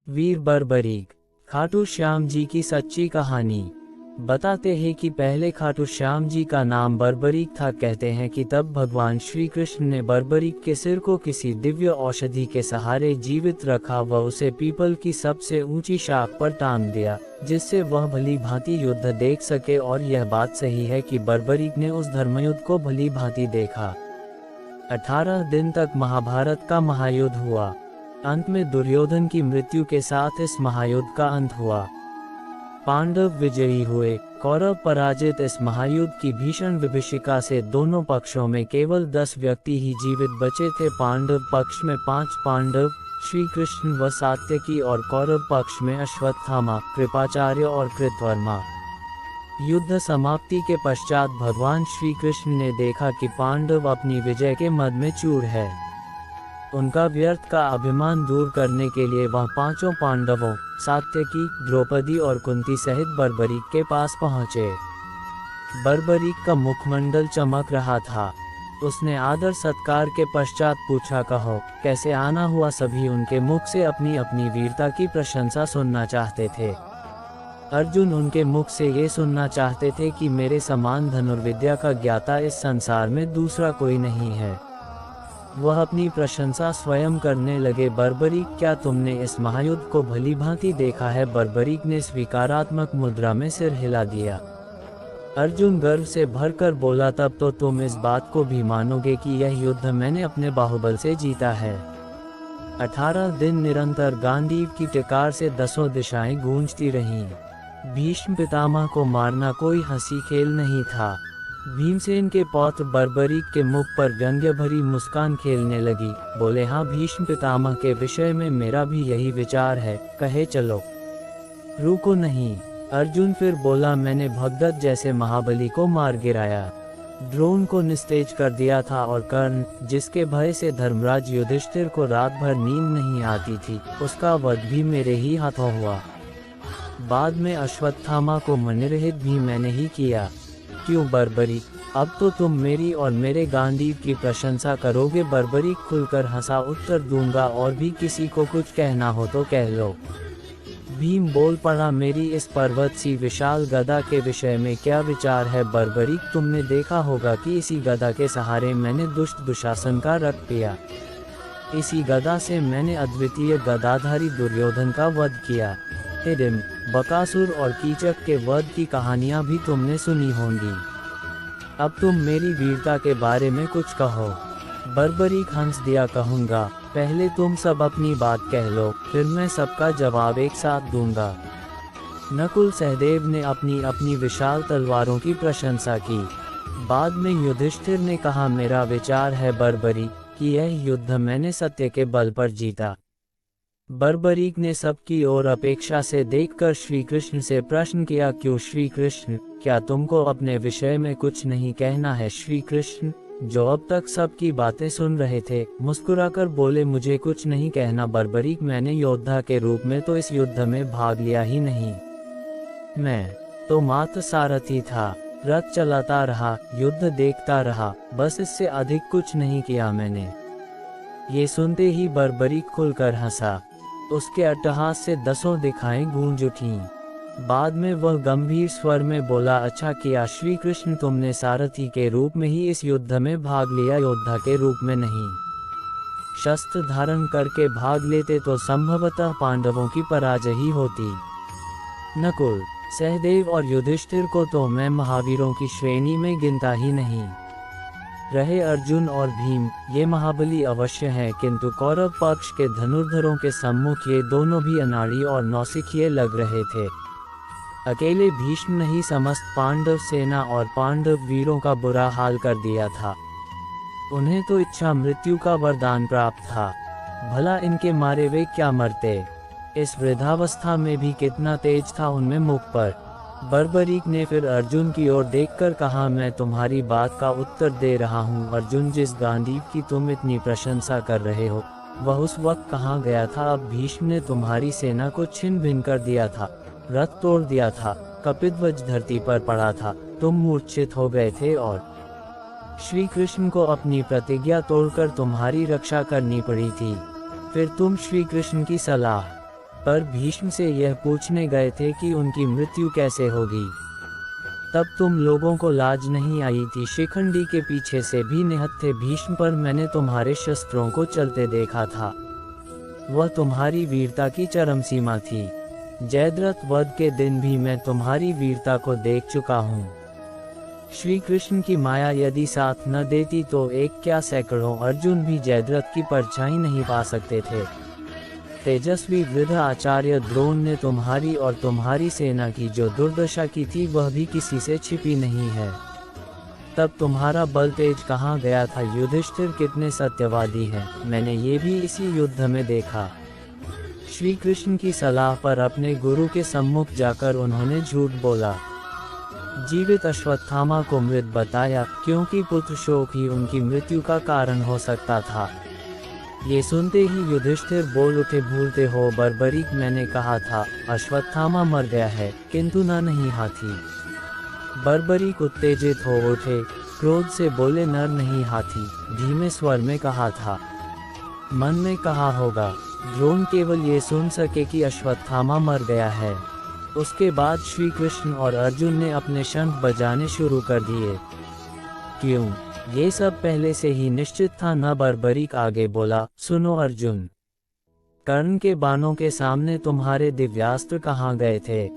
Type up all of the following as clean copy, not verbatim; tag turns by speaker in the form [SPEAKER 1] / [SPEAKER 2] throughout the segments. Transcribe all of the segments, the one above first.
[SPEAKER 1] वीर बर्बरीक। खाटू श्याम जी की सच्ची कहानी। बताते हैं कि पहले खाटू श्याम जी का नाम बर्बरीक था। कहते हैं कि तब भगवान श्री कृष्ण ने बर्बरीक के सिर को किसी दिव्य औषधि के सहारे जीवित रखा व उसे पीपल की सबसे ऊंची शाख पर टांग दिया, जिससे वह भली भांति युद्ध देख सके। और यह बात सही है कि बर्बरीक ने उस धर्मयुद्ध को भली भांति देखा। 18 दिन तक महाभारत का महायुद्ध हुआ। अंत में दुर्योधन की मृत्यु के साथ इस महायुद्ध का अंत हुआ। पांडव विजयी हुए, कौरव पराजित। इस महायुद्ध की भीषण विभीषिका से दोनों पक्षों में केवल 10 व्यक्ति ही जीवित बचे थे। पांडव पक्ष में 5 पांडव, श्री कृष्ण व सात्यकी, और कौरव पक्ष में अश्वत्थामा, कृपाचार्य और कृतवर्मा। युद्ध समाप्ति के पश्चात भगवान श्री कृष्ण ने देखा कि पांडव अपनी विजय के मद में चूर है। उनका व्यर्थ का अभिमान दूर करने के लिए वह 5 पांडवों, सात्यकी, द्रौपदी और कुंती सहित बर्बरीक के पास पहुँचे। बर्बरीक का मुखमंडल चमक रहा था। उसने आदर सत्कार के पश्चात पूछा, कहो कैसे आना हुआ। सभी उनके मुख से अपनी अपनी वीरता की प्रशंसा सुनना चाहते थे। अर्जुन उनके मुख से ये सुनना चाहते थे कि मेरे समान धनुर्विद्या का ज्ञाता इस संसार में दूसरा कोई नहीं है। वह अपनी प्रशंसा स्वयं करने लगे। बर्बरीक, क्या तुमने इस महायुद्ध को भली भांति देखा है? बर्बरीक ने स्वीकारात्मक मुद्रा में सिर हिला दिया। अर्जुन गर्व से भरकर बोला, तब तो तुम इस बात को भी मानोगे कि यह युद्ध मैंने अपने बाहुबल से जीता है। 18 दिन निरंतर गांडीव की टिकार से 10 दिशाएं गूंजती रहीं। भीष्म पितामह को मारना कोई हंसी खेल नहीं था। भीमसेन के पौत्र बर्बरीक के मुख पर व्यंग्य भरी मुस्कान खेलने लगी। बोले, हाँ, भीष्म पितामह के विषय में मेरा भी यही विचार है। कहे चलो, रुको नहीं। अर्जुन फिर बोला, मैंने भगदत्त जैसे महाबली को मार गिराया, द्रोण को निस्तेज कर दिया था, और कर्ण, जिसके भय से धर्मराज युधिष्ठिर को रात भर नींद नहीं आती थी, उसका वध भी मेरे ही हाथों हुआ। बाद में अश्वत्थामा को मनरहित भी मैंने ही किया। क्यों बर्बरीक, अब तो तुम मेरी और मेरे गांडीव की प्रशंसा करोगे? बर्बरीक खुलकर हंसा। उत्तर दूंगा, और भी किसी को कुछ कहना हो तो कह लो। भीम बोल पड़ा, मेरी इस पर्वत सी विशाल गदा के विषय में क्या विचार है? बर्बरीक, तुमने देखा होगा कि इसी गदा के सहारे मैंने दुष्ट दुशासन का रक्त पिया। इसी गदा से मैंने अद्वितीय गदाधारी दुर्योधन का वध किया। हिडिंब, बकासुर और कीचक के वध की कहानियां भी तुमने सुनी होंगी। अब तुम मेरी वीरता के बारे में कुछ कहो। बर्बरीक हंस दिया, कहूँगा। पहले तुम सब अपनी बात कह लो, फिर मैं सबका जवाब एक साथ दूंगा। नकुल सहदेव ने अपनी अपनी विशाल तलवारों की प्रशंसा की। बाद में युधिष्ठिर ने कहा, मेरा विचार है बर्बरीक कि यह युद्ध मैंने सत्य के बल पर जीता। बर्बरीक ने सबकी ओर अपेक्षा से देखकर श्री कृष्ण से प्रश्न किया, क्यों श्री कृष्ण, क्या तुमको अपने विषय में कुछ नहीं कहना है? श्री कृष्ण, जो अब तक सबकी बातें सुन रहे थे, मुस्कुराकर बोले, मुझे कुछ नहीं कहना बर्बरीक। मैंने योद्धा के रूप में तो इस युद्ध में भाग लिया ही नहीं। मैं तो मात्र सारथी था, रथ चलाता रहा, युद्ध देखता रहा, बस इससे अधिक कुछ नहीं किया मैंने। ये सुनते ही बर्बरीक खुलकर हंसा। उसके अट्टहास से 10 दिशाएं गूंज उठीं। बाद में वह गंभीर स्वर में बोला, अच्छा किया श्री कृष्ण, तुमने सारथी के रूप में ही इस युद्ध में भाग लिया, योद्धा के रूप में नहीं। शस्त्र धारण करके भाग लेते तो संभवतः पांडवों की पराजय ही होती। नकुल, सहदेव और युधिष्ठिर को तो मैं महावीरों की श्रेणी में गिनता ही नहीं। रहे अर्जुन और भीम, ये महाबली अवश्य हैं, किंतु कौरव पक्ष के धनुर्धरों के सम्मुख ये दोनों भी अनाड़ी और नौसिखिए लग रहे थे। अकेले भीष्म ने ही समस्त पांडव सेना और पांडव वीरों का बुरा हाल कर दिया था। उन्हें तो इच्छा मृत्यु का वरदान प्राप्त था। भला इनके मारे वे क्या मरते? इस वृद्धावस्था में भी कितना तेज था उनमें मुख पर। बर्बरीक ने फिर अर्जुन की ओर देखकर कहा, मैं तुम्हारी बात का उत्तर दे रहा हूँ। अर्जुन, जिस गांडीव की तुम इतनी प्रशंसा कर रहे हो, वह उस वक्त कहाँ गया था? अब भीष्म ने तुम्हारी सेना को छिन्न भिन्न कर दिया था, रथ तोड़ दिया था, कपिध्वज धरती पर पड़ा था, तुम मूर्छित हो गए थे, और श्री कृष्ण को अपनी प्रतिज्ञा तोड़कर तुम्हारी रक्षा करनी पड़ी थी। फिर तुम श्री कृष्ण की सलाह पर भीष्म से यह पूछने गए थे कि उनकी मृत्यु कैसे होगी। तब तुम लोगों को लाज नहीं आई थी। शिखंडी के पीछे से भी निहत्थे थे भीष्म, पर मैंने तुम्हारे शस्त्रों को चलते देखा था। वह तुम्हारी वीरता की चरम सीमा थी। जयद्रथ वध के दिन भी मैं तुम्हारी वीरता को देख चुका हूँ। श्री कृष्ण की माया यदि साथ न देती तो एक क्या सैकड़ों अर्जुन भी जयद्रथ की परछाई नहीं पा सकते थे। तेजस्वी वृद्ध आचार्य द्रोण ने तुम्हारी और तुम्हारी सेना की जो दुर्दशा की थी वह भी किसी से छिपी नहीं है। तब तुम्हारा बल तेज कहाँ गया था। युधिष्ठिर कितने सत्यवादी हैं, मैंने ये भी इसी युद्ध में देखा। श्री कृष्ण की सलाह पर अपने गुरु के सम्मुख जाकर उन्होंने झूठ बोला। जीवित अश्वत्थामा को मृत बताया, क्योंकि पुत्र शोक ही उनकी मृत्यु का कारण हो सकता था। ये सुनते ही युधिष्ठिर बोल उठे, भूलते हो बर्बरीक, मैंने कहा था अश्वत्थामा मर गया है, किंतु न नहीं हाथी। बर्बरीक उत्तेजित हो उठे, क्रोध से बोले, नर नहीं हाथी, धीमे स्वर में कहा था। मन में कहा होगा। द्रोण केवल ये सुन सके कि अश्वत्थामा मर गया है। उसके बाद श्री कृष्ण और अर्जुन ने अपने शंख बजाने शुरू कर दिए। क्यों? ये सब पहले से ही निश्चित था न। बर्बरीक आगे बोला, सुनो अर्जुन, कर्ण के बाणों के सामने तुम्हारे दिव्यास्त्र कहाँ गए थे?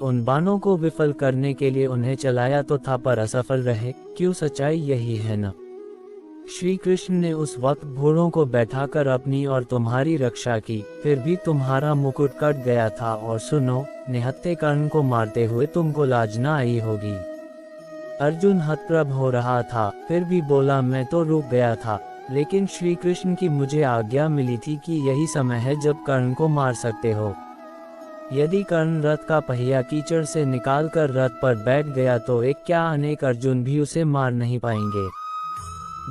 [SPEAKER 1] उन बाणों को विफल करने के लिए उन्हें चलाया तो था, पर असफल रहे। क्यों? सच्चाई यही है न। श्री कृष्ण ने उस वक्त घोड़ों को बैठाकर अपनी और तुम्हारी रक्षा की, फिर भी तुम्हारा मुकुट कट गया था। और सुनो, निहत्थे कर्ण को मारते हुए तुमको लाज न आई होगी। अर्जुन हतप्रभ हो रहा था, फिर भी बोला, मैं तो रुक गया था, लेकिन श्री कृष्ण की मुझे आज्ञा मिली थी कि यही समय है जब कर्ण को मार सकते हो। यदि कर्ण रथ का पहिया कीचड़ से निकालकर रथ पर बैठ गया तो एक क्या अनेक अर्जुन भी उसे मार नहीं पाएंगे।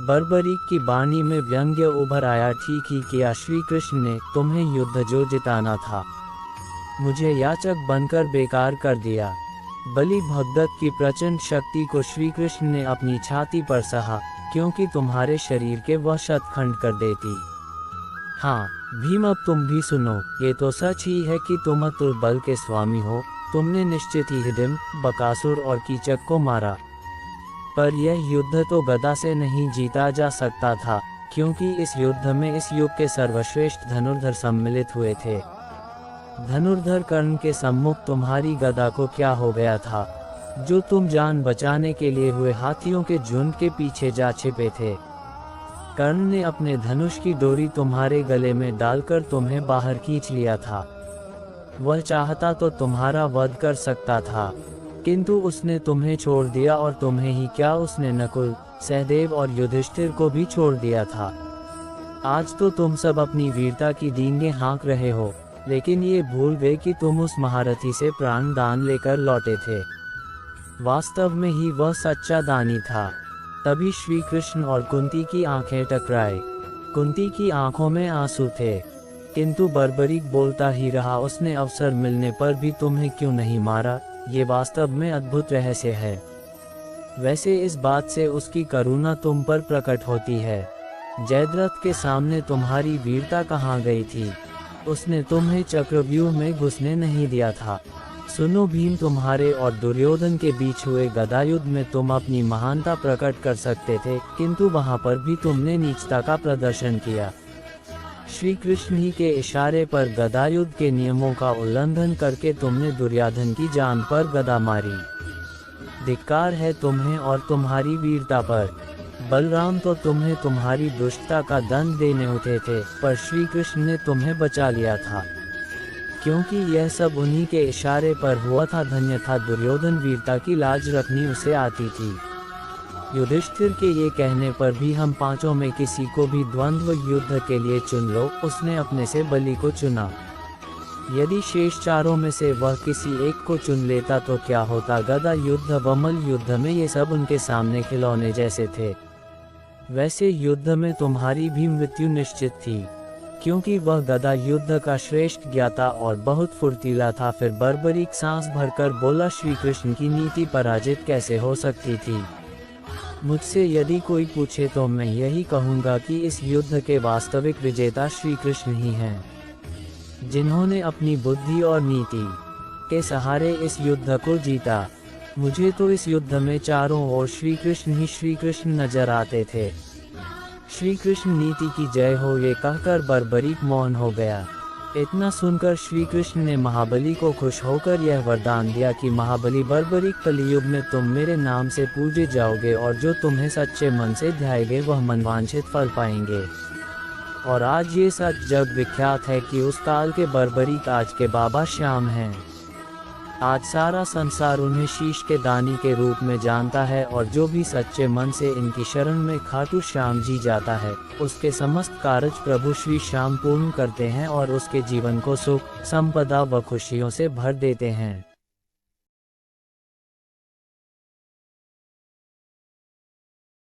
[SPEAKER 1] बर्बरीक की वाणी में व्यंग्य उभर आया। ठीक ही किया श्री कृष्ण ने, तुम्हें युद्ध जो जिताना था, मुझे याचक बनकर बेकार कर दिया। बलि भगदत्त की प्रचंड शक्ति को श्री कृष्ण ने अपनी छाती पर सहा, क्योंकि तुम्हारे शरीर के वह शतखंड कर देती। हाँ भीम, अब तुम भी सुनो, ये तो सच ही है कि तुम अतुल बल के स्वामी हो। तुमने निश्चित ही हिडिम्ब, बकासुर और कीचक को मारा, पर यह युद्ध तो गदा से नहीं जीता जा सकता था, क्योंकि इस युद्ध में इस युग के सर्वश्रेष्ठ धनुर्धर सम्मिलित हुए थे। धनुर्धर कर्ण के सम्मुख तुम्हारी गदा को क्या हो गया था, जो तुम जान बचाने के लिए हुए हाथियों के झुंड के पीछे जा छिपे थे। कर्ण ने अपने धनुष की डोरी तुम्हारे गले में डालकर तुम्हें बाहर खींच लिया था। वह चाहता तो तुम्हारा वध कर सकता था, किंतु उसने तुम्हें छोड़ दिया। और तुम्हें ही क्या, उसने नकुल, सहदेव और युधिष्ठिर को भी छोड़ दिया था। आज तो तुम सब अपनी वीरता की डींगे हाँक रहे हो, लेकिन ये भूल गए कि तुम उस महारथी से प्राण दान लेकर लौटे थे। वास्तव में ही वह सच्चा दानी था। तभी श्री कृष्ण और कुंती की आंखें टकराए। कुंती की आंखों में आंसू थे, किंतु बर्बरीक बोलता ही रहा, उसने अवसर मिलने पर भी तुम्हें क्यों नहीं मारा? ये वास्तव में अद्भुत रहस्य है। वैसे इस बात से उसकी करुणा तुम पर प्रकट होती है। जयद्रथ के सामने तुम्हारी वीरता कहाँ गई थी? उसने तुम्हें चक्रव्यूह में घुसने नहीं दिया था। सुनो भीम, तुम्हारे और दुर्योधन के बीच हुए गदायुद्ध में तुम अपनी महानता प्रकट कर सकते थे, किंतु वहां पर भी तुमने नीचता का प्रदर्शन किया। श्री कृष्ण ही के इशारे पर गदायुद्ध के नियमों का उल्लंघन करके तुमने दुर्योधन की जान पर गदा मारी। धिक्कार है तुम्हें और तुम्हारी वीरता पर। बलराम तो तुम्हें तुम्हारी दुष्टता का दंड देने उठे थे, पर श्री कृष्ण ने तुम्हें बचा लिया था, क्योंकि यह सब उन्हीं के इशारे पर हुआ था। धन्य था दुर्योधन, वीरता की लाज रखनी उसे आती थी। युधिष्ठिर के ये कहने पर भी हम पांचों में किसी को भी द्वंद्व युद्ध के लिए चुन लो। उसने अपने से बलि को चुना। यदि शेष चारों में से वह किसी एक को चुन लेता तो क्या होता? गदा युद्ध व मल्ल युद्ध में ये सब उनके सामने खिलौने जैसे थे। वैसे युद्ध में तुम्हारी भी मृत्यु निश्चित थी, क्योंकि वह गदा युद्ध का श्रेष्ठ ज्ञाता और बहुत फुर्तीला था। फिर बर्बरीक सांस भरकर बोला, श्री कृष्ण की नीति पराजित कैसे हो सकती थी? मुझसे यदि कोई पूछे तो मैं यही कहूँगा कि इस युद्ध के वास्तविक विजेता श्री कृष्ण ही हैं। जिन्होंने अपनी बुद्धि और नीति के सहारे इस युद्ध को जीता। मुझे तो इस युद्ध में चारों ओर श्री कृष्ण ही श्री कृष्ण नजर आते थे। श्री कृष्ण नीति की जय हो ये कहकर बर्बरीक मौन हो गया। इतना सुनकर श्री कृष्ण ने महाबली को खुश होकर यह वरदान दिया कि महाबली बर्बरीक कलियुग में तुम मेरे नाम से पूजे जाओगे और जो तुम्हें सच्चे मन से ध्याएंगे वह मनवांछित फल पाएंगे। और आज ये सच जग विख्यात है कि उस काल के बर्बरीक आज के बाबा श्याम हैं। आज सारा संसार उन्हें शीश के दानी के रूप में जानता है और जो भी सच्चे मन से इनकी शरण में खाटू श्याम जी जाता है उसके समस्त कार्य प्रभु श्री श्याम पूर्ण करते हैं और उसके जीवन को सुख, संपदा व खुशियों से भर देते हैं।